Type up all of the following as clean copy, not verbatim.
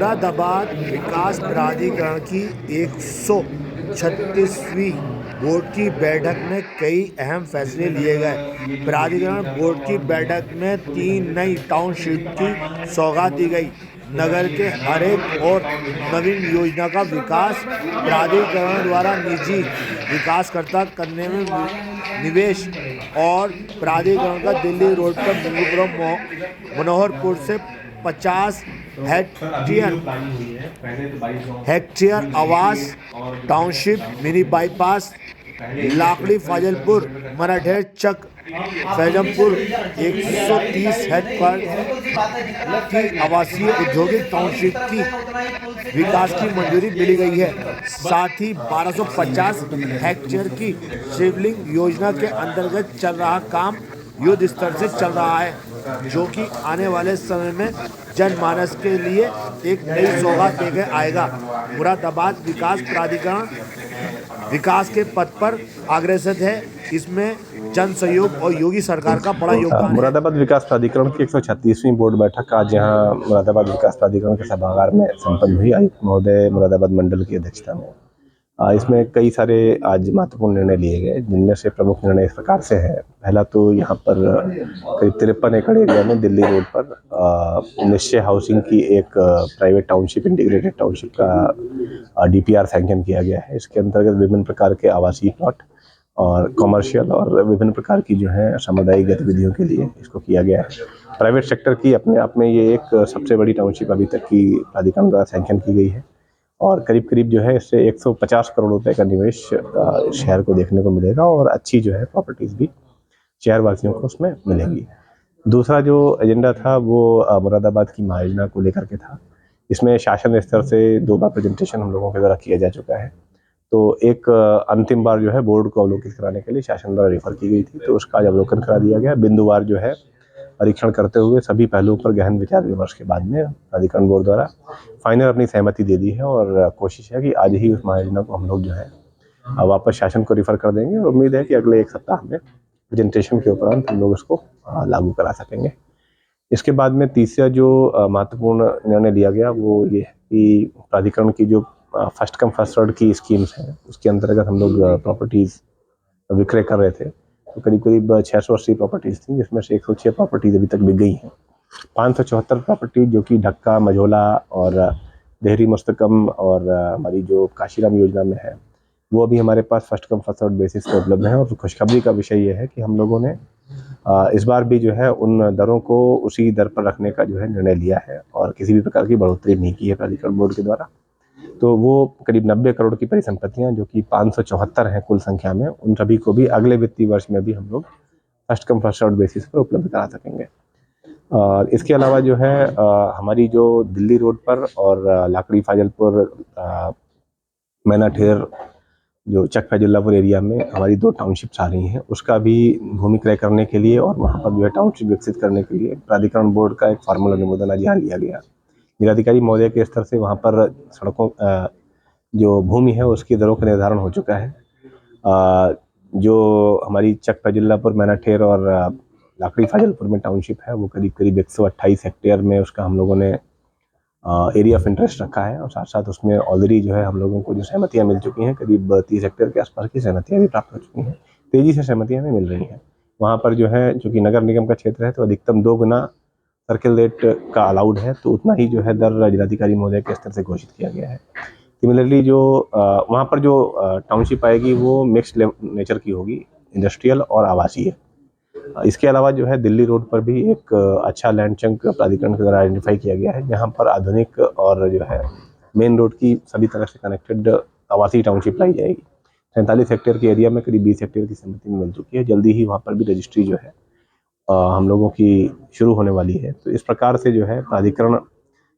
मुरादाबाद विकास प्राधिकरण की 136वीं बोर्ड की बैठक में कई अहम फैसले लिए गए। प्राधिकरण बोर्ड की बैठक में 3 नई टाउनशिप की सौगात दी गई। नगर के हर एक और नवीन योजना का विकास प्राधिकरण द्वारा निजी विकासकर्ता करने में निवेश और प्राधिकरण का दिल्ली रोड पर मंगूपुरम मनोहरपुर से 50 हेक्टेयर आवास टाउनशिप मिनी बाईपास लाकड़ी फाजलपुर मराठे चक फैजमपुर 130 हेक्टेयर की आवासीय औद्योगिक टाउनशिप की विकास की मंजूरी मिली गई है। साथ ही 1250 हेक्टेयर की शिवलिंग योजना के अंतर्गत चल रहा काम युद्ध स्तर से चल रहा है, जो कि आने वाले समय में जनमानस के लिए एक नई सौगात देकर आएगा। मुरादाबाद विकास प्राधिकरण विकास के पथ पर अग्रसर है। इसमें जन सहयोग और योगी सरकार का बड़ा योगदान है। मुरादाबाद विकास प्राधिकरण की 136वीं बोर्ड बैठक आज यहाँ मुरादाबाद विकास प्राधिकरण के सभागार में संपन्न हुई। आयुक्त महोदय मुरादाबाद मंडल की अध्यक्षता में इसमें कई सारे आज महत्वपूर्ण निर्णय लिए गए, जिनमें से प्रमुख निर्णय इस प्रकार से है। पहला तो यहाँ पर करीब 53 एकड़ एरिया में दिल्ली रोड पर निश्चय हाउसिंग की एक प्राइवेट टाउनशिप, इंटीग्रेटेड टाउनशिप का DPR सैंक्शन किया गया है। इसके अंतर्गत विभिन्न प्रकार के आवासीय प्लॉट और कमर्शियल और विभिन्न प्रकार की जो है सामुदायिक गतिविधियों के लिए इसको किया गया है। प्राइवेट सेक्टर की अपने आप में ये एक सबसे बड़ी टाउनशिप अभी तक की प्राधिकरण द्वारा सैंक्शन की गई है और करीब करीब जो है इससे 150 करोड़ रुपए का निवेश शहर को देखने को मिलेगा और अच्छी जो है प्रॉपर्टीज भी शहर वासियों को उसमें मिलेंगी। दूसरा जो एजेंडा था वो मुरादाबाद की महायोजना को लेकर के था। इसमें शासन स्तर से 2 बार प्रेजेंटेशन हम लोगों के द्वारा किया जा चुका है। तो एक अंतिम बार जो है बोर्ड को अवलोकित कराने के लिए शासन द्वारा रेफर की गई थी, तो उसका आज अवलोकन करा दिया गया। बिंदुवार जो है परीक्षण करते हुए सभी पहलुओं पर गहन विचार विमर्श के बाद में प्राधिकरण बोर्ड द्वारा फाइनल अपनी सहमति दे दी है और कोशिश है कि आज ही उस महायोजना को हम लोग जो है वापस शासन को रेफर कर देंगे और उम्मीद है कि अगले 1 सप्ताह में प्रेजेंटेशन के उपरांत हम लोग इसको लागू करा सकेंगे। इसके बाद में तीसरा जो महत्वपूर्ण निर्णय लिया गया वो ये है कि प्राधिकरण की जो फर्स्ट कम फर्स्ट सर्व की स्कीम्स हैं, उसके अंतर्गत हम लोग प्रॉपर्टीज़ विक्रय कर रहे थे। तो करीब करीब 680 प्रॉपर्टीज़ थी, जिसमें से 106 प्रॉपर्टीज़ अभी तक बिक गई हैं। 574 प्रॉपर्टी जो कि ढक्का, मझोला और देहरी मुस्तकम और हमारी जो काशीराम योजना में है, वो अभी हमारे पास first come first serve basis पर उपलब्ध है। और खुशखबरी का विषय ये है कि हम लोगों ने इस बार भी जो है उन दरों को उसी दर पर रखने का जो है निर्णय लिया है और किसी भी प्रकार की बढ़ोतरी नहीं की है प्राधिकरण बोर्ड के द्वारा। तो वो करीब 90 करोड़ की परिसंपत्तियां जो कि 574 हैं कुल संख्या में, उन सभी को भी अगले वित्तीय वर्ष में भी हम लोग first come first serve basis पर उपलब्ध करा सकेंगे। और इसके अलावा जो है हमारी जो दिल्ली रोड पर और लाकड़ी फाजलपुर मैनाठेर जो चक फैजुल्लापुर एरिया में हमारी 2 टाउनशिप्स आ रही हैं, उसका भी भूमि क्रय करने के लिए और वहाँ पर जो है टाउनशिप विकसित करने के लिए प्राधिकरण बोर्ड का एक फॉर्मल अनुमोदन आज यहाँ लिया गया। जिलाधिकारी महोदय के स्तर से वहाँ पर सड़कों जो भूमि है उसकी दरों का निर्धारण हो चुका है। जो हमारी चक फैजुल्लापुर मैनाठेर और लाकड़ी फाजलपुर में टाउनशिप है, वो करीब करीब 128 हेक्टेयर में उसका हम लोगों ने एरिया ऑफ इंटरेस्ट रखा है और साथ साथ उसमें ऑलरेडी जो है हम लोगों को जो सहमतियाँ मिल चुकी हैं, करीब 30 हेक्टेयर के आसपास की सहमतियाँ भी प्राप्त हो चुकी हैं। तेज़ी से सहमतियाँ भी मिल रही हैं। वहाँ पर जो है चूँकि नगर निगम का क्षेत्र है, तो अधिकतम 2 गुना सर्किल रेट का अलाउड है, तो उतना ही जो है दर जिलाधिकारी महोदय के स्तर से घोषित किया गया है। सिमिलरली जो वहाँ पर जो टाउनशिप आएगी वो मिक्स्ड नेचर की होगी, इंडस्ट्रियल और आवासीय। इसके अलावा जो है दिल्ली रोड पर भी एक अच्छा लैंड चंक प्राधिकरण के द्वारा आइडेंटिफाई किया गया है, जहाँ पर आधुनिक और जो है मेन रोड की सभी तरह से कनेक्टेड आवासीय टाउनशिप लाई जाएगी। 47 हेक्टेयर के एरिया में करीब 20 हेक्टेयर की सहमति मिल चुकी है। जल्दी ही वहाँ पर भी रजिस्ट्री जो है हम लोगों की शुरू होने वाली है। तो इस प्रकार से जो है प्राधिकरण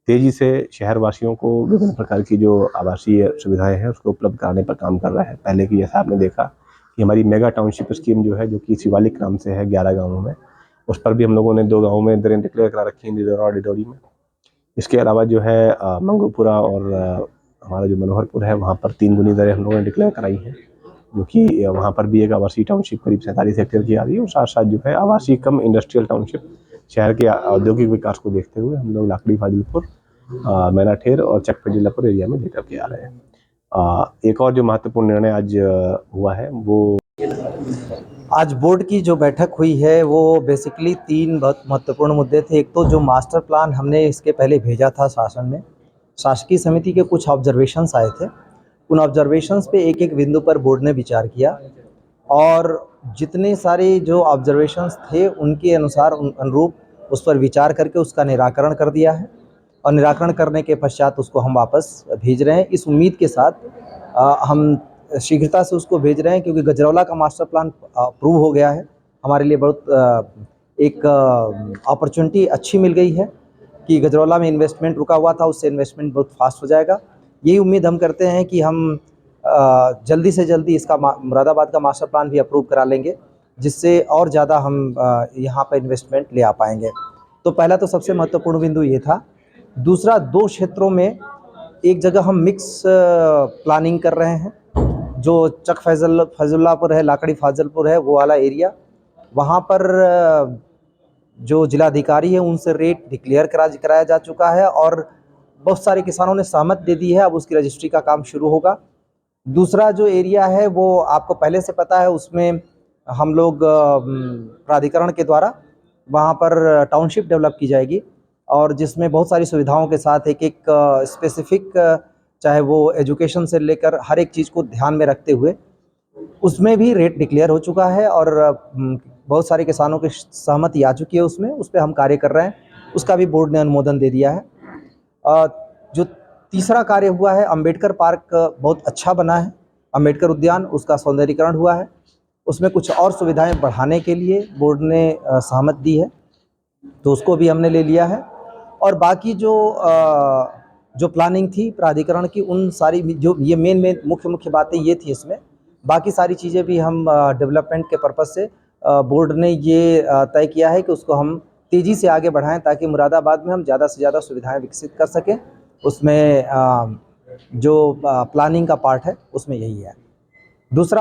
तेज़ी से शहर वासियों को विभिन्न प्रकार की जो आवासीय सुविधाएं हैं उसको उपलब्ध कराने पर काम कर रहा है। पहले की जैसा आपने देखा कि हमारी मेगा टाउनशिप स्कीम जो है, जो कि शिवालिक नाम से है 11 गाँवों में, उस पर भी हम लोगों ने 2 गाँवों में दरें डिक्लेयर करा रखी हैं, डिडौरा और डिडौरी में। इसके अलावा जो है मंगूपुरा और हमारा जो मनोहरपुर है, वहाँ पर 3 गुनी दरें हम लोगों ने डिक्लेयर कराई हैं, जो कि वहाँ पर भी एक आवासीय टाउनशिप करीब 47 हेक्टेयर की आ रही है। और साथ साथ जो है आवासीय कम इंडस्ट्रियल टाउनशिप शहर के औद्योगिक विकास को देखते हुए हम लोग लाकड़ी फाजिलपुर मैनाठेर और चक फजीलापुर एरिया में लेकर के आ रहे हैं। एक और जो महत्वपूर्ण निर्णय आज हुआ है वो आज बोर्ड की जो बैठक हुई है वो बेसिकली 3 बहुत महत्वपूर्ण मुद्दे थे। एक तो जो मास्टर प्लान हमने इसके पहले भेजा था शासन में, शासकीय समिति के कुछ ऑब्जर्वेशंस आए थे। उन ऑब्जर्वेशंस पे एक-एक बिंदु पर बोर्ड ने विचार किया और जितने सारे जो ऑब्जर्वेशंस थे उनके अनुसार अनुरूप उस पर विचार करके उसका निराकरण कर दिया है और निराकरण करने के पश्चात उसको हम वापस भेज रहे हैं इस उम्मीद के साथ हम शीघ्रता से उसको भेज रहे हैं क्योंकि गजरौला का मास्टर प्लान अप्रूव हो गया है। हमारे लिए बहुत एक अपॉर्चुनिटी अच्छी मिल गई है कि गजरौला में इन्वेस्टमेंट रुका हुआ था, उससे इन्वेस्टमेंट बहुत फास्ट हो जाएगा। यही उम्मीद हम करते हैं कि हम जल्दी से जल्दी इसका मुरादाबाद का मास्टर प्लान भी अप्रूव करा लेंगे, जिससे और ज़्यादा हम यहाँ पर इन्वेस्टमेंट ले आ पाएंगे। तो पहला तो सबसे महत्वपूर्ण बिंदु ये था। दूसरा, 2 क्षेत्रों में एक जगह हम मिक्स प्लानिंग कर रहे हैं। जो चक फैजुल्लापुर है, लाकड़ी फाजलपुर है, वो वाला एरिया, वहाँ पर जो जिलाधिकारी है उनसे रेट डिक्लेयर कराया जा चुका है और बहुत सारे किसानों ने सहमति दे दी है। अब उसकी रजिस्ट्री का काम शुरू होगा। दूसरा जो एरिया है वो आपको पहले से पता है, उसमें हम लोग प्राधिकरण के द्वारा वहाँ पर टाउनशिप डेवलप की जाएगी और जिसमें बहुत सारी सुविधाओं के साथ एक स्पेसिफिक, चाहे वो एजुकेशन से लेकर हर एक चीज़ को ध्यान में रखते हुए उसमें भी रेट डिक्लेयर हो चुका है और बहुत सारे किसानों की सहमति आ चुकी है उसमें, उस पर हम कार्य कर रहे हैं। उसका भी बोर्ड ने अनुमोदन दे दिया है। जो तीसरा कार्य हुआ है, अंबेडकर पार्क बहुत अच्छा बना है, अंबेडकर उद्यान, उसका सौंदर्यीकरण हुआ है। उसमें कुछ और सुविधाएं बढ़ाने के लिए बोर्ड ने सहमति दी है, तो उसको भी हमने ले लिया है। और बाकी जो प्लानिंग थी प्राधिकरण की, उन सारी जो ये मेन मुख्य बातें ये थी इसमें। बाकी सारी चीज़ें भी हम डेवलपमेंट के पर्पज़ से बोर्ड ने ये तय किया है कि उसको हम तेज़ी से आगे बढ़ाएं ताकि मुरादाबाद में हम ज़्यादा से ज़्यादा सुविधाएं विकसित कर सकें। उसमें जो प्लानिंग का पार्ट है उसमें यही है। दूसरा